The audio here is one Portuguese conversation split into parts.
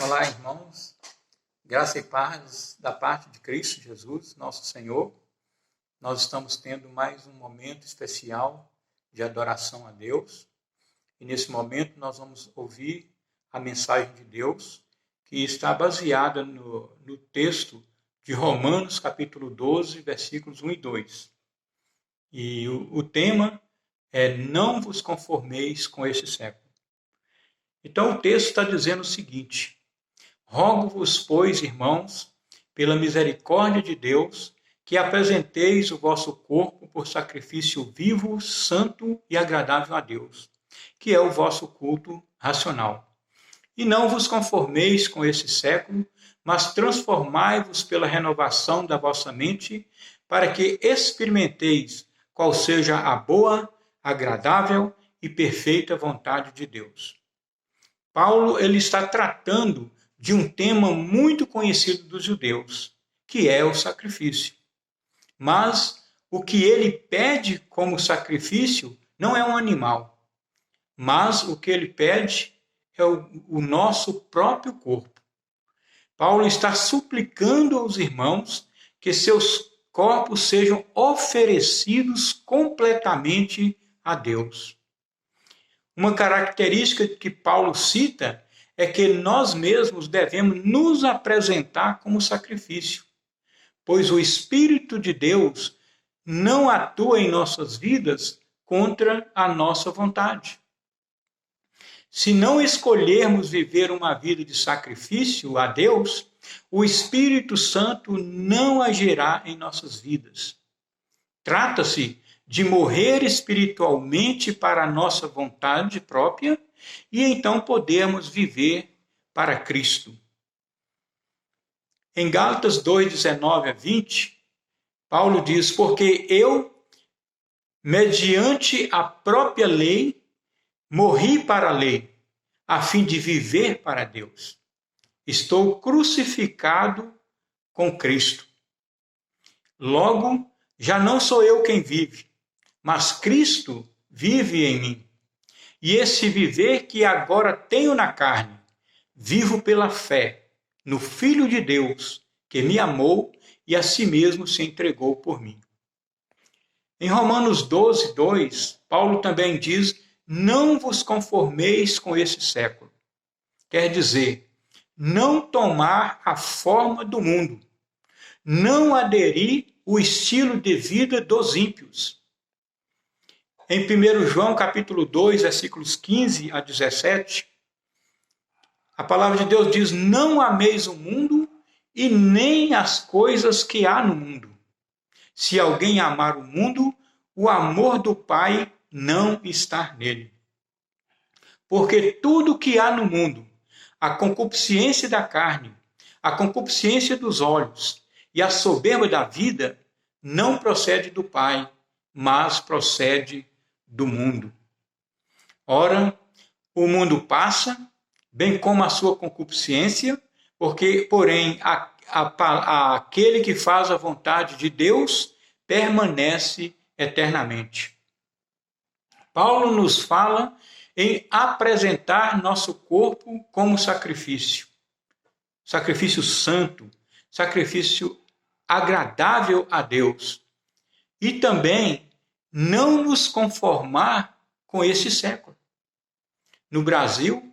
Olá, irmãos. Graça e paz da parte de Cristo Jesus, nosso Senhor. Nós estamos tendo mais um momento especial de adoração a Deus. E nesse momento nós vamos ouvir a mensagem de Deus, que está baseada no texto de Romanos, capítulo 12, versículos 1 e 2. E o tema é: não vos conformeis com este século. Então o texto está dizendo o seguinte: rogo-vos, pois, irmãos, pela misericórdia de Deus, que apresenteis o vosso corpo por sacrifício vivo, santo e agradável a Deus, que é o vosso culto racional. E não vos conformeis com esse século, mas transformai-vos pela renovação da vossa mente, para que experimenteis qual seja a boa, agradável e perfeita vontade de Deus. Paulo ele está tratando de um tema muito conhecido dos judeus, que é o sacrifício. Mas o que ele pede como sacrifício não é um animal, mas o que ele pede é o nosso próprio corpo. Paulo está suplicando aos irmãos que seus corpos sejam oferecidos completamente a Deus. Uma característica que Paulo cita é que nós mesmos devemos nos apresentar como sacrifício, pois o Espírito de Deus não atua em nossas vidas contra a nossa vontade. Se não escolhermos viver uma vida de sacrifício a Deus, o Espírito Santo não agirá em nossas vidas. Trata-se de morrer espiritualmente para a nossa vontade própria e então podermos viver para Cristo. Em Gálatas 2, 19 a 20, Paulo diz: porque eu, mediante a própria lei, morri para a lei, a fim de viver para Deus. Estou crucificado com Cristo. Logo, já não sou eu quem vive, mas Cristo vive em mim. E esse viver que agora tenho na carne, vivo pela fé no Filho de Deus, que me amou e a si mesmo se entregou por mim. Em Romanos 12, 2, Paulo também diz: não vos conformeis com esse século. Quer dizer, não tomar a forma do mundo, não aderir o estilo de vida dos ímpios. Em 1 João capítulo 2, versículos 15 a 17, a palavra de Deus diz: não ameis o mundo e nem as coisas que há no mundo. Se alguém amar o mundo, o amor do Pai não está nele. Porque tudo que há no mundo, a concupiscência da carne, a concupiscência dos olhos e a soberba da vida, não procede do Pai, mas procede do mundo. Ora, o mundo passa, bem como a sua concupiscência, porém, aquele que faz a vontade de Deus permanece eternamente. Paulo nos fala em apresentar nosso corpo como sacrifício santo, sacrifício agradável a Deus, e também não nos conformar com esse século. No Brasil,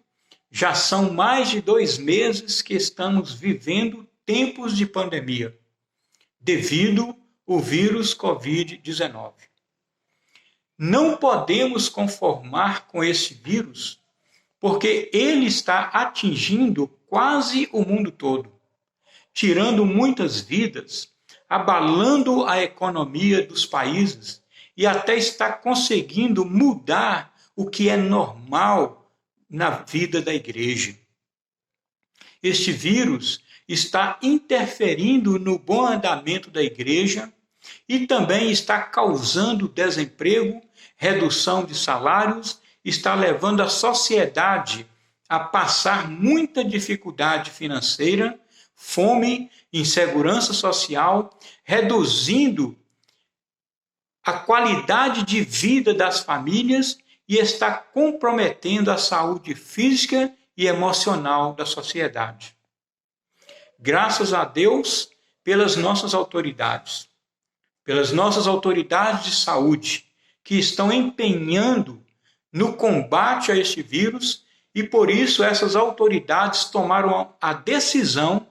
já são mais de 2 meses que estamos vivendo tempos de pandemia, devido ao vírus Covid-19. Não podemos conformar com esse vírus, porque ele está atingindo quase o mundo todo, tirando muitas vidas, abalando a economia dos países e até está conseguindo mudar o que é normal na vida da igreja. Este vírus está interferindo no bom andamento da igreja e também está causando desemprego, redução de salários, está levando a sociedade a passar muita dificuldade financeira, fome, insegurança social, reduzindo a qualidade de vida das famílias e está comprometendo a saúde física e emocional da sociedade. Graças a Deus pelas nossas autoridades de saúde, que estão empenhando no combate a este vírus, e por isso essas autoridades tomaram a decisão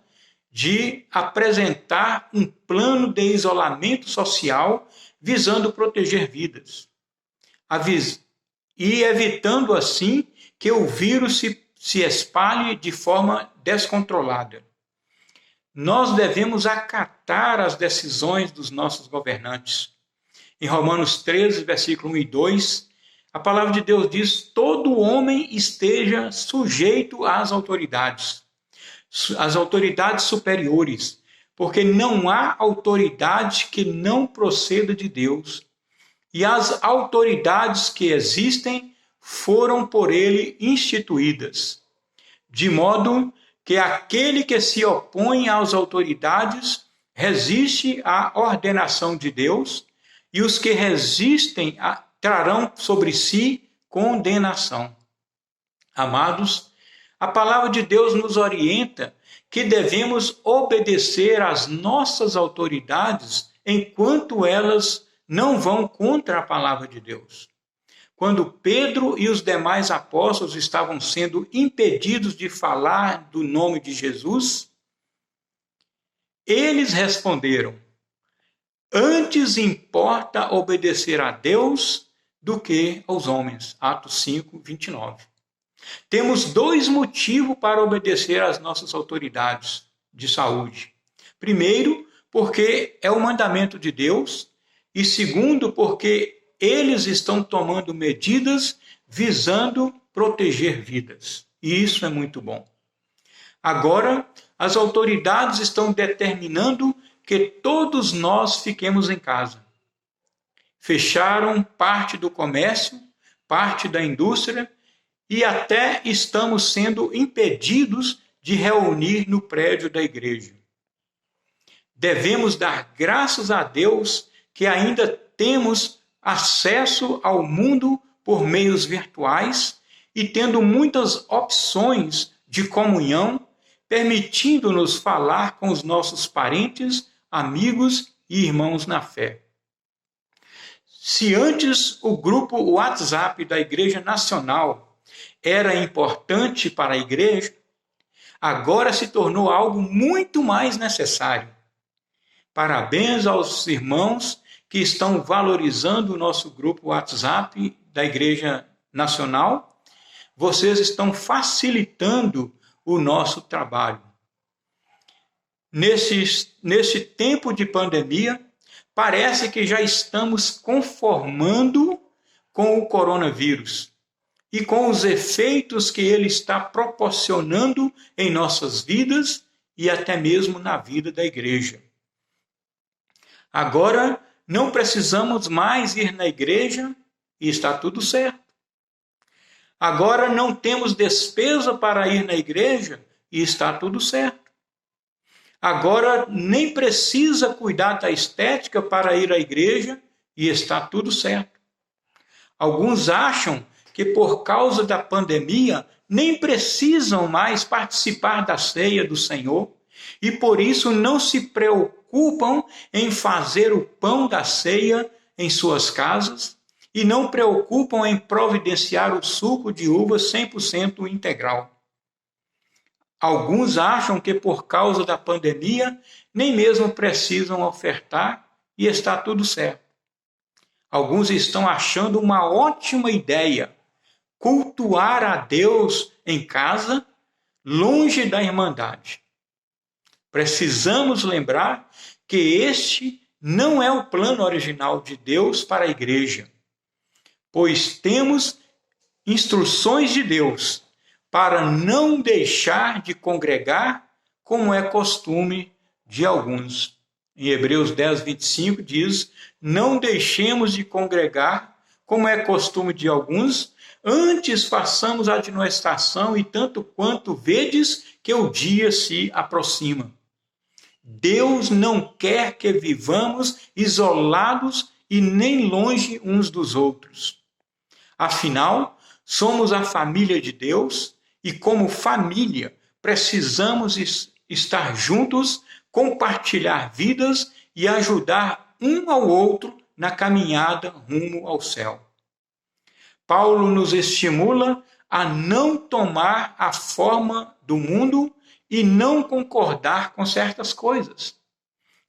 de apresentar um plano de isolamento social visando proteger vidas, e evitando assim que o vírus se espalhe de forma descontrolada. Nós devemos acatar as decisões dos nossos governantes. Em Romanos 13, versículo 1 e 2, a palavra de Deus diz: todo homem esteja sujeito às autoridades superiores, porque não há autoridade que não proceda de Deus, e as autoridades que existem foram por ele instituídas, de modo que aquele que se opõe às autoridades resiste à ordenação de Deus, e os que resistem trarão sobre si condenação. Amados, a palavra de Deus nos orienta que devemos obedecer às nossas autoridades enquanto elas não vão contra a palavra de Deus. Quando Pedro e os demais apóstolos estavam sendo impedidos de falar do nome de Jesus, eles responderam: antes importa obedecer a Deus do que aos homens. Atos 5, 29. Temos dois motivos para obedecer às nossas autoridades de saúde. Primeiro, porque é o mandamento de Deus, e segundo, porque eles estão tomando medidas visando proteger vidas. E isso é muito bom. Agora, as autoridades estão determinando que todos nós fiquemos em casa. Fecharam parte do comércio, parte da indústria, e até estamos sendo impedidos de reunir no prédio da igreja. Devemos dar graças a Deus que ainda temos acesso ao mundo por meios virtuais e tendo muitas opções de comunhão, permitindo-nos falar com os nossos parentes, amigos e irmãos na fé. Se antes o grupo WhatsApp da Igreja Nacional era importante para a igreja, agora se tornou algo muito mais necessário. Parabéns aos irmãos que estão valorizando o nosso grupo WhatsApp da Igreja Nacional. Vocês estão facilitando o nosso trabalho. Nesse tempo de pandemia, parece que já estamos conformando com o coronavírus e com os efeitos que ele está proporcionando em nossas vidas e até mesmo na vida da igreja. Agora, não precisamos mais ir na igreja e está tudo certo. Agora, não temos despesa para ir na igreja e está tudo certo. Agora, nem precisa cuidar da estética para ir à igreja e está tudo certo. Alguns acham que por causa da pandemia nem precisam mais participar da ceia do Senhor e por isso não se preocupam em fazer o pão da ceia em suas casas e não preocupam em providenciar o suco de uva 100% integral. Alguns acham que por causa da pandemia nem mesmo precisam ofertar e está tudo certo. Alguns estão achando uma ótima ideia cultuar a Deus em casa, longe da irmandade. Precisamos lembrar que este não é o plano original de Deus para a igreja, pois temos instruções de Deus para não deixar de congregar, como é costume de alguns. Em Hebreus 10, 25 diz: não deixemos de congregar, como é costume de alguns, antes façamos a admoestação, e tanto quanto vedes que o dia se aproxima. Deus não quer que vivamos isolados e nem longe uns dos outros. Afinal, somos a família de Deus e como família precisamos estar juntos, compartilhar vidas e ajudar um ao outro na caminhada rumo ao céu. Paulo nos estimula a não tomar a forma do mundo e não concordar com certas coisas.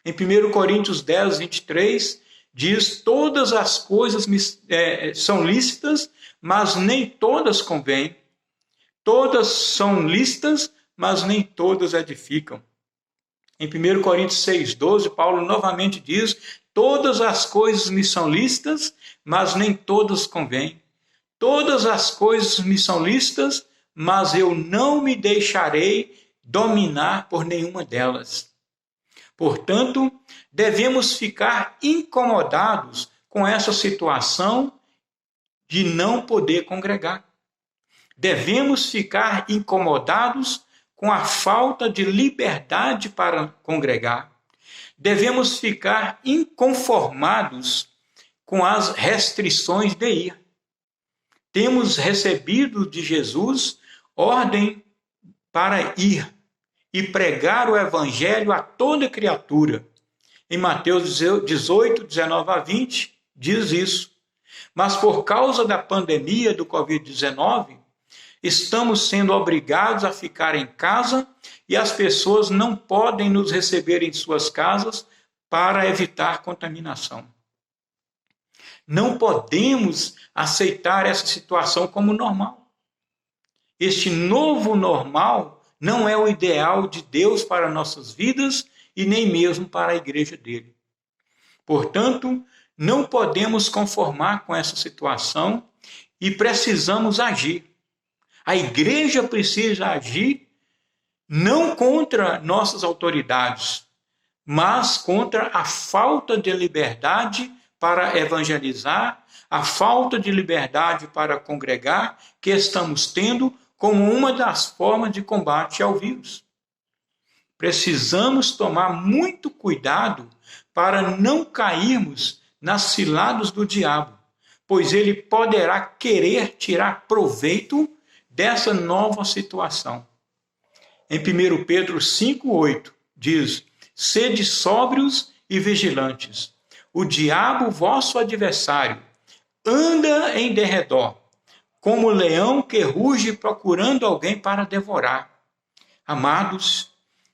Em 1 Coríntios 10, 23, diz: todas as coisas são lícitas, mas nem todas convêm. Todas são lícitas, mas nem todas edificam. Em 1 Coríntios 6, 12, Paulo novamente diz: todas as coisas me são lícitas, mas nem todas convêm. Todas as coisas me são lícitas, mas eu não me deixarei dominar por nenhuma delas. Portanto, devemos ficar incomodados com essa situação de não poder congregar. Devemos ficar incomodados com a falta de liberdade para congregar. Devemos ficar inconformados com as restrições de ir. Temos recebido de Jesus ordem para ir e pregar o evangelho a toda criatura. Em Mateus 18, 19 a 20, diz isso. Mas por causa da pandemia do Covid-19, estamos sendo obrigados a ficar em casa e as pessoas não podem nos receber em suas casas para evitar contaminação. Não podemos aceitar essa situação como normal. Este novo normal não é o ideal de Deus para nossas vidas e nem mesmo para a igreja dele. Portanto, não podemos conformar com essa situação e precisamos agir. A igreja precisa agir não contra nossas autoridades, mas contra a falta de liberdade para evangelizar, a falta de liberdade para congregar que estamos tendo como uma das formas de combate ao vírus. Precisamos tomar muito cuidado para não cairmos nas ciladas do diabo, pois ele poderá querer tirar proveito dessa nova situação. Em 1 Pedro 5,8 diz: sede sóbrios e vigilantes. O diabo, vosso adversário, anda em derredor, como leão que ruge procurando alguém para devorar. Amados,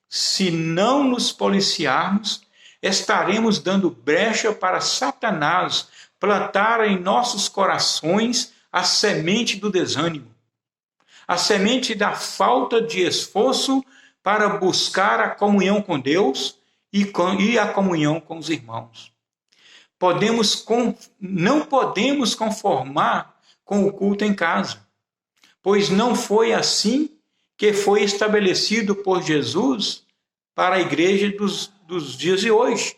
se não nos policiarmos, estaremos dando brecha para Satanás plantar em nossos corações a semente do desânimo, a semente da falta de esforço para buscar a comunhão com Deus e a comunhão com os irmãos. Não podemos conformar com o culto em casa, pois não foi assim que foi estabelecido por Jesus para a igreja dos dias de hoje.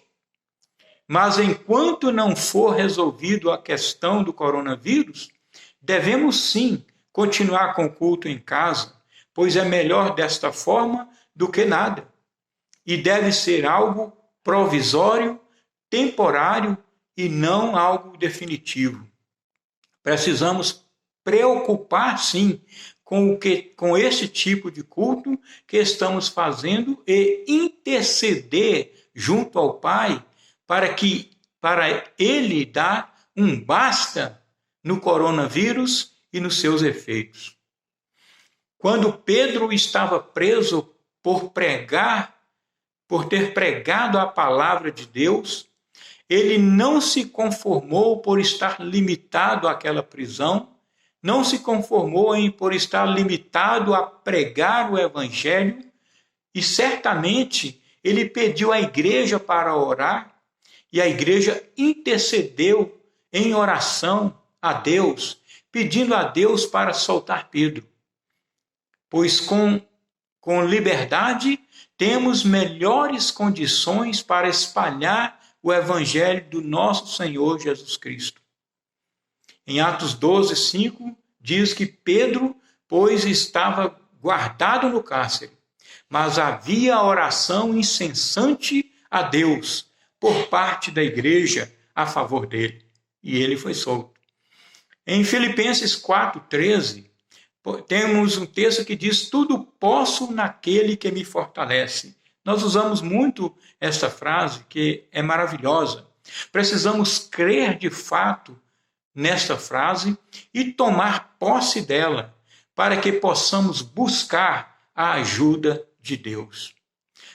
Mas enquanto não for resolvido a questão do coronavírus, devemos sim continuar com o culto em casa, pois é melhor desta forma do que nada. E deve ser algo provisório, temporário e não algo definitivo. Precisamos preocupar, sim, com esse tipo de culto que estamos fazendo e interceder junto ao Pai para Ele dar um basta no coronavírus e nos seus efeitos. Quando Pedro estava preso por ter pregado a palavra de Deus, ele não se conformou por estar limitado àquela prisão, não se conformou por estar limitado a pregar o evangelho, e certamente ele pediu à igreja para orar, e a igreja intercedeu em oração a Deus, pedindo a Deus para soltar Pedro. Pois com liberdade temos melhores condições para espalhar o evangelho do nosso Senhor Jesus Cristo. Em Atos 12, 5, diz que Pedro, pois, estava guardado no cárcere, mas havia oração incessante a Deus por parte da igreja a favor dele, e ele foi solto. Em Filipenses 4, 13, Temos um texto que diz: tudo posso naquele que me fortalece. Nós usamos muito esta frase, que é maravilhosa. Precisamos crer de fato nesta frase e tomar posse dela, para que possamos buscar a ajuda de Deus.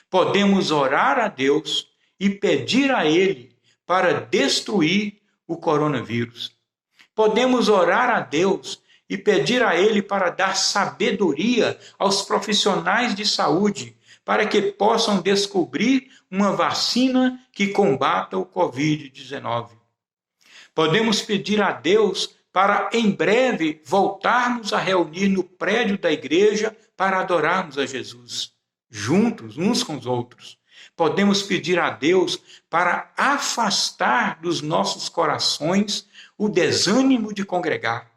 Podemos orar a Deus e pedir a Ele para destruir o coronavírus. Podemos orar a Deus e pedir a Ele para dar sabedoria aos profissionais de saúde, para que possam descobrir uma vacina que combata o Covid-19. Podemos pedir a Deus para, em breve, voltarmos a reunir no prédio da igreja para adorarmos a Jesus, juntos, uns com os outros. Podemos pedir a Deus para afastar dos nossos corações o desânimo de congregar,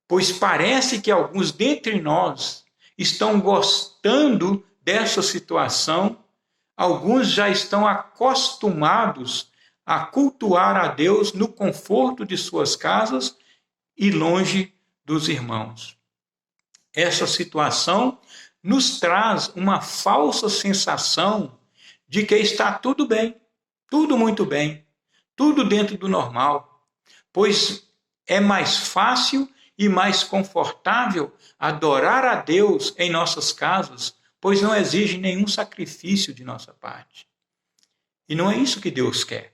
pois parece que alguns dentre nós estão gostando dessa situação, alguns já estão acostumados a cultuar a Deus no conforto de suas casas e longe dos irmãos. Essa situação nos traz uma falsa sensação de que está tudo bem, tudo muito bem, tudo dentro do normal, pois é mais fácil e mais confortável adorar a Deus em nossas casas, pois não exige nenhum sacrifício de nossa parte. E não é isso que Deus quer.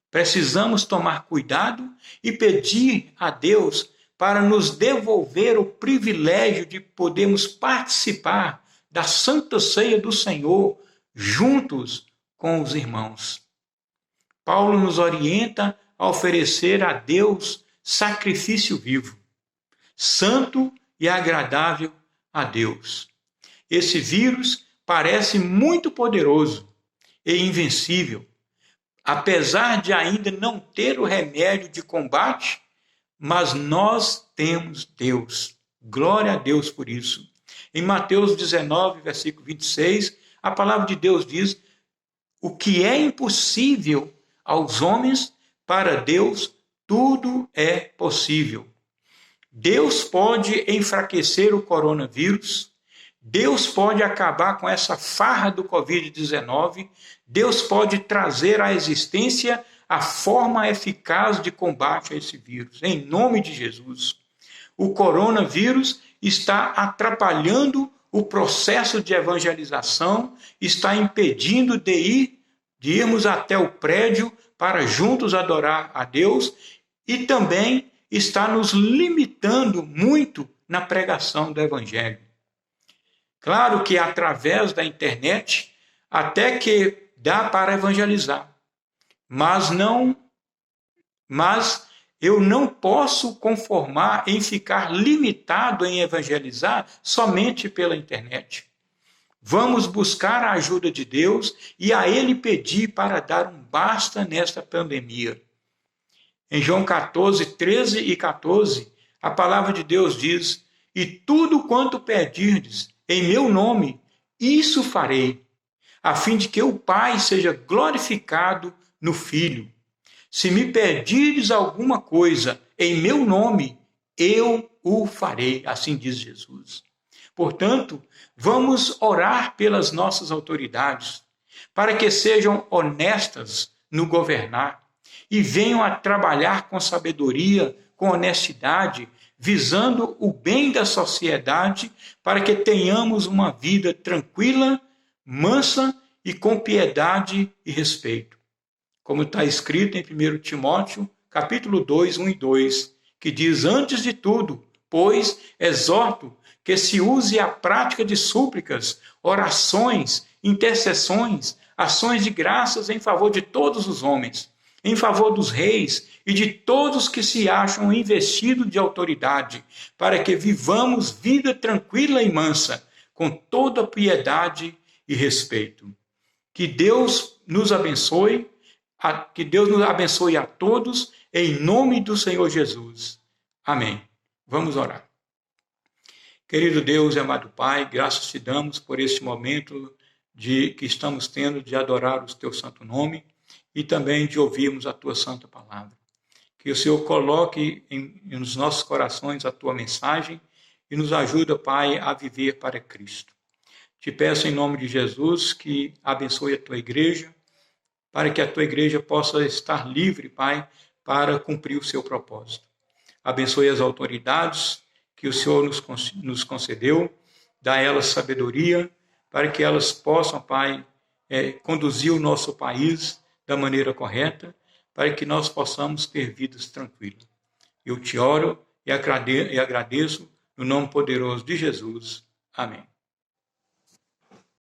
Precisamos tomar cuidado e pedir a Deus para nos devolver o privilégio de podermos participar da Santa Ceia do Senhor juntos com os irmãos. Paulo nos orienta a oferecer a Deus sacrifício vivo, santo e agradável a Deus. Esse vírus parece muito poderoso e invencível, apesar de ainda não ter o remédio de combate, mas nós temos Deus. Glória a Deus por isso. Em Mateus 19, versículo 26, a palavra de Deus diz: o que é impossível aos homens, para Deus tudo é possível. Deus pode enfraquecer o coronavírus, Deus pode acabar com essa farra do Covid-19, Deus pode trazer à existência a forma eficaz de combate a esse vírus, em nome de Jesus. O coronavírus está atrapalhando o processo de evangelização, está impedindo de irmos até o prédio para juntos adorar a Deus e também está nos limitando muito na pregação do Evangelho. Claro que através da internet até que dá para evangelizar, mas eu não posso conformar em ficar limitado em evangelizar somente pela internet. Vamos buscar a ajuda de Deus e a Ele pedir para dar um basta nesta pandemia. Em João 14, 13 e 14, a palavra de Deus diz: e tudo quanto pedirdes em meu nome, isso farei, a fim de que o Pai seja glorificado no Filho. Se me pedirdes alguma coisa em meu nome, eu o farei, assim diz Jesus. Portanto, vamos orar pelas nossas autoridades, para que sejam honestas no governar e venham a trabalhar com sabedoria, com honestidade, visando o bem da sociedade, para que tenhamos uma vida tranquila, mansa e com piedade e respeito. Como está escrito em 1 Timóteo, capítulo 2, 1 e 2, que diz: antes de tudo, pois, exorto que se use a prática de súplicas, orações, intercessões, ações de graças em favor de todos os homens, em favor dos reis e de todos que se acham investidos de autoridade, para que vivamos vida tranquila e mansa, com toda piedade e respeito. Que Deus nos abençoe, a todos, em nome do Senhor Jesus. Amém. Vamos orar. Querido Deus e amado Pai, graças te damos por este momento que estamos tendo de adorar o teu santo nome e também de ouvirmos a tua santa palavra. Que o Senhor coloque nos nossos corações a tua mensagem e nos ajuda, Pai, a viver para Cristo. Te peço em nome de Jesus que abençoe a tua igreja, para que a tua igreja possa estar livre, Pai, para cumprir o seu propósito. Abençoe as autoridades que o Senhor nos concedeu, dá a elas sabedoria, para que elas possam, Pai, conduzir o nosso país da maneira correta, para que nós possamos ter vidas tranquilas. Eu te oro e agradeço no nome poderoso de Jesus. Amém.